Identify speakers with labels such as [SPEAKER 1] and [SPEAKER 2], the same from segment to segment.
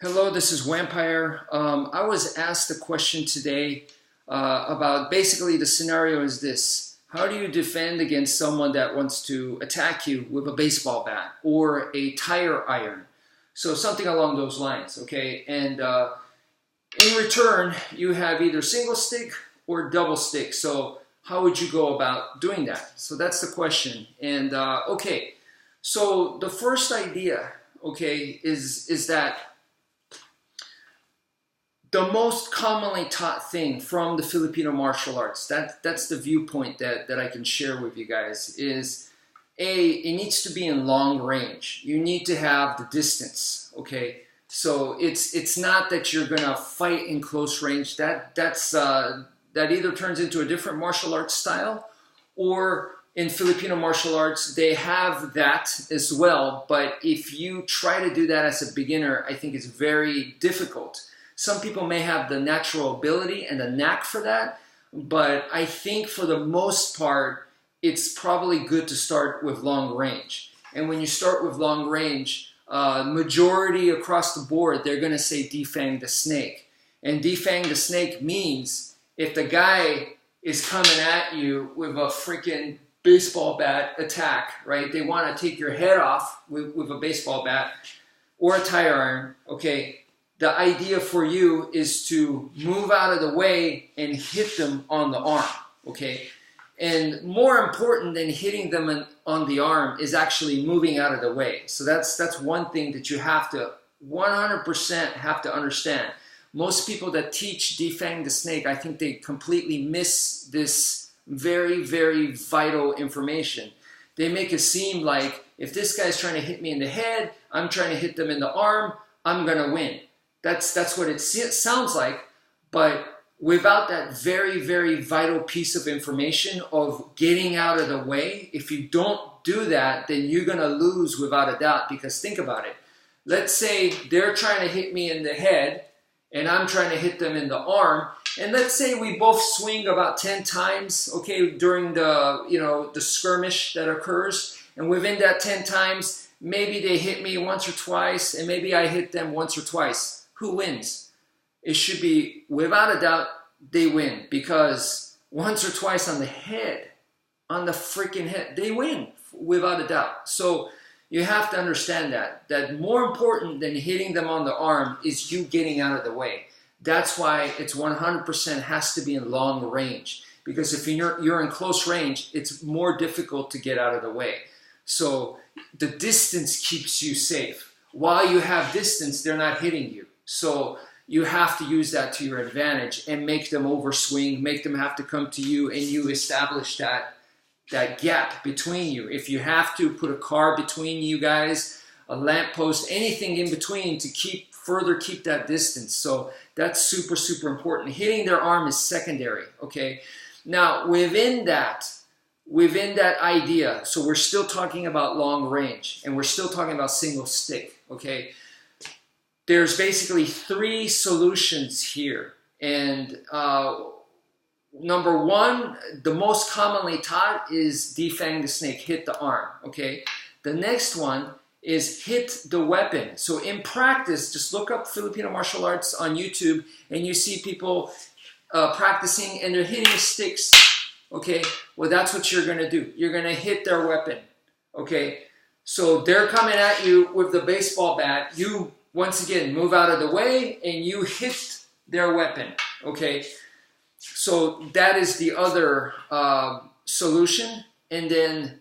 [SPEAKER 1] Hello, this is wmpyr. I was asked a question today about basically the scenario is this. How do you defend against someone that wants to attack you with a baseball bat or a tire iron? So something along those lines, okay? And in return, you have either single stick or double stick. So how would you go about doing that? So that's the question. And okay, so the first idea, okay, is that the most commonly taught thing from the Filipino martial arts, that's the viewpoint that I can share with you guys, is it needs to be in long range. You need to have the distance, okay? So it's not that you're gonna fight in close range. That either turns into a different martial arts style, or in Filipino martial arts, they have that as well. But if you try to do that as a beginner, I think it's very difficult. Some people may have the natural ability and the knack for that, but I think for the most part, it's probably good to start with long range. And when you start with long range, majority across the board, they're gonna say defang the snake. And defang the snake means if the guy is coming at you with a freaking baseball bat attack, right? They wanna take your head off with a baseball bat or a tire iron, okay? The idea for you is to move out of the way and hit them on the arm, okay? And more important than hitting them on the arm is actually moving out of the way. So that's one thing that you have to 100% have to understand. Most people that teach defang the snake, I think they completely miss this very, very vital information. They make it seem like if this guy's trying to hit me in the head, I'm trying to hit them in the arm, I'm gonna win. That's what it sounds like, but without that very, very vital piece of information of getting out of the way, if you don't do that, then you're going to lose without a doubt. Because think about it. Let's say they're trying to hit me in the head and I'm trying to hit them in the arm. And let's say we both swing about 10 times, okay, during the skirmish that occurs. And within that 10 times, maybe they hit me once or twice and maybe I hit them once or twice. Who wins? It should be, without a doubt, they win. Because once or twice on the head, on the freaking head, they win, without a doubt. So you have to understand that more important than hitting them on the arm is you getting out of the way. That's why it's 100% has to be in long range. Because if you're in close range, it's more difficult to get out of the way. So the distance keeps you safe. While you have distance, they're not hitting you. So you have to use that to your advantage and make them overswing, make them have to come to you, and you establish that gap between you. If you have to, put a car between you guys, a lamppost, anything in between to further keep that distance. So that's super, super important. Hitting their arm is secondary, okay? Now, within that idea, so we're still talking about long range, and we're still talking about single stick, okay? There's basically 3 solutions here. And number 1, the most commonly taught is defang the snake, hit the arm, okay? The next one is hit the weapon. So in practice, just look up Filipino martial arts on YouTube and you see people practicing and they're hitting sticks, okay? Well, that's what you're gonna do. You're gonna hit their weapon, okay? So they're coming at you with the baseball bat. You once again, move out of the way and you hit their weapon, okay? So that is the other solution. And then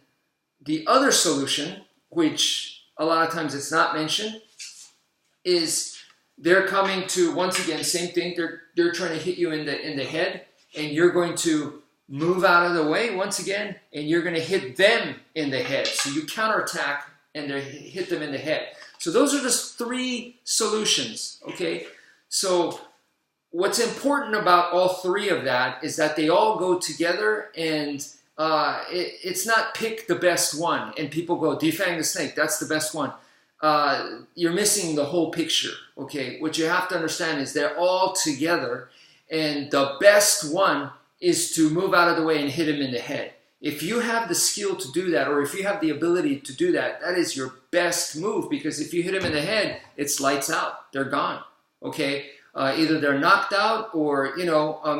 [SPEAKER 1] the other solution, which a lot of times it's not mentioned, is they're coming to, once again, same thing, they're trying to hit you in the head and you're going to move out of the way once again and you're going to hit them in the head. So you counterattack and hit them in the head. So those are just 3 solutions, okay? So what's important about all 3 of that is that they all go together and it's not pick the best one and people go, defang the snake, that's the best one. You're missing the whole picture, okay? What you have to understand is they're all together and the best one is to move out of the way and hit him in the head. If you have the skill to do that, or if you have the ability to do that, that is your best move, because if you hit them in the head, it's lights out. They're gone, okay? Either they're knocked out or,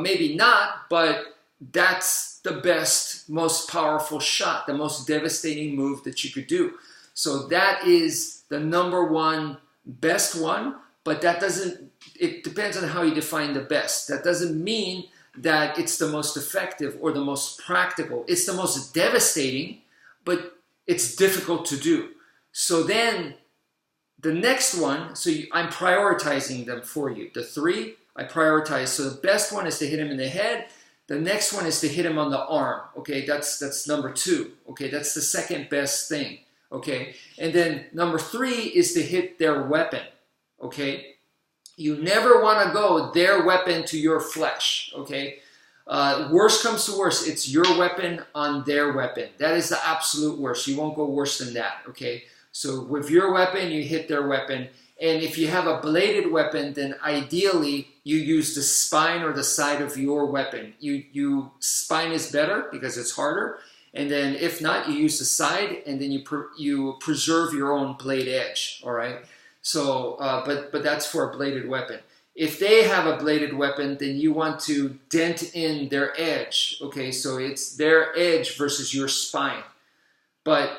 [SPEAKER 1] maybe not, but that's the best, most powerful shot, the most devastating move that you could do. So that is the number one best one, but that doesn't, it depends on how you define the best. That doesn't mean that it's the most effective or the most practical. It's the most devastating, but it's difficult to do. So then the next one, I'm prioritizing them for you. The three, I prioritize. So the best one is to hit him in the head. The next one is to hit him on the arm. Okay, that's number two. Okay, that's the second best thing. Okay, and then number three is to hit their weapon. Okay, you never want to go their weapon to your flesh. Okay, worst comes to worst, it's your weapon on their weapon. That is the absolute worst. You won't go worse than that. Okay, so with your weapon, you hit their weapon. And if you have a bladed weapon, then ideally you use the spine or the side of your weapon. Spine is better because it's harder. And then if not, you use the side, and then you preserve your own blade edge. All right. So, but that's for a bladed weapon. If they have a bladed weapon, then you want to dent in their edge. Okay, so it's their edge versus your spine. But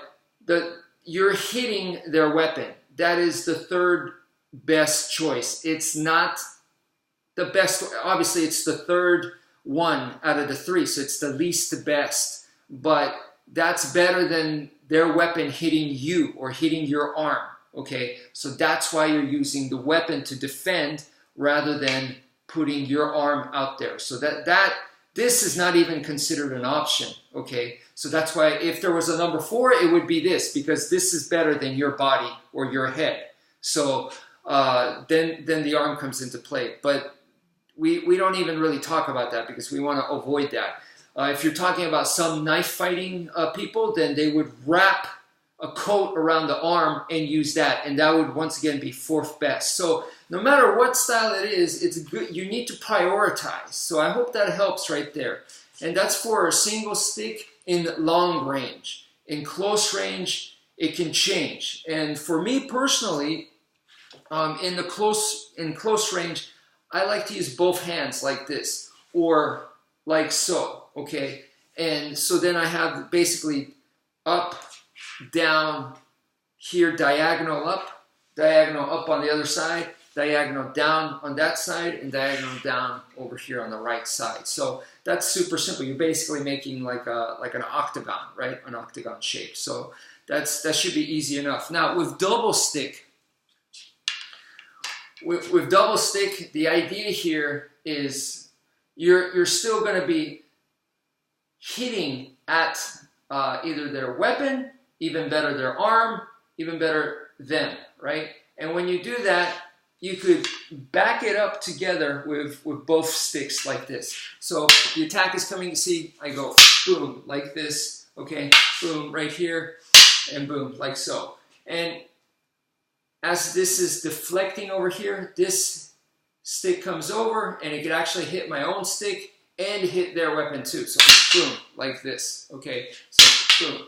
[SPEAKER 1] you're hitting their weapon. That is the third best choice. It's not the best. Obviously, it's the third one out of the three, so it's the least best. But that's better than their weapon hitting you or hitting your arm. Okay, so that's why you're using the weapon to defend rather than putting your arm out there. So this is not even considered an option. Okay, so that's why if there was a number 4, it would be this, because this is better than your body or your head. So then the arm comes into play. But we don't even really talk about that because we want to avoid that. If you're talking about some knife fighting people, then they would wrap a coat around the arm and use that, and that would once again be 4th best. So no matter what style it is, it's good. You need to prioritize. So I hope that helps right there. And that's for a single stick in long range. In close range, it can change. And for me personally, in close range, I like to use both hands like this or like so. Okay, and so then I have basically up, down, here, diagonal up on the other side, diagonal down on that side, and diagonal down over here on the right side. So that's super simple. You're basically making like an octagon, right? An octagon shape. So that should be easy enough. Now with double stick, the idea here is you're still going to be hitting at either their weapon, even better their arm, even better them, right? And when you do that, you could back it up together with both sticks like this. So the attack is coming, you see, I go boom, like this, okay? Boom, right here, and boom, like so. And as this is deflecting over here, this stick comes over, and it could actually hit my own stick and hit their weapon too. So boom, like this, okay? So boom.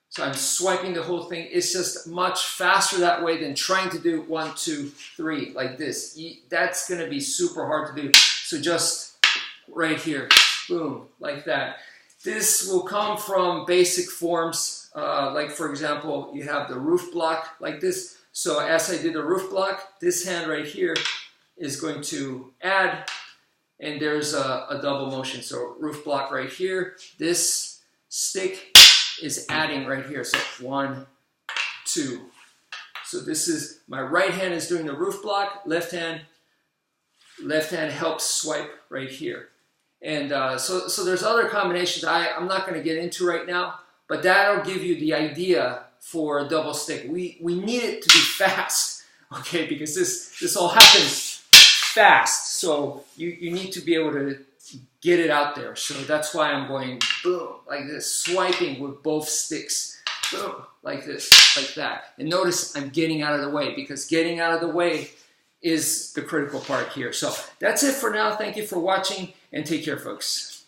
[SPEAKER 1] So I'm swiping the whole thing. It's just much faster that way than trying to do 1, 2, 3 like this. That's gonna be super hard to do. So just right here, boom, like that. This will come from basic forms, like for example, you have the roof block like this. So as I did the roof block, this hand right here is going to add, and there's a double motion. So roof block right here, this stick is adding right here. So 1, 2. So this is, my right hand is doing the roof block, left hand helps swipe right here. And so there's other combinations I'm not going to get into right now, but that'll give you the idea for a double stick. We need it to be fast, okay, because this all happens fast. So you need to be able to get it out there. So that's why I'm going boom, like this, swiping with both sticks. Boom, like this, like that. And notice I'm getting out of the way, because getting out of the way is the critical part here. So that's it for now. Thank you for watching, and take care, folks.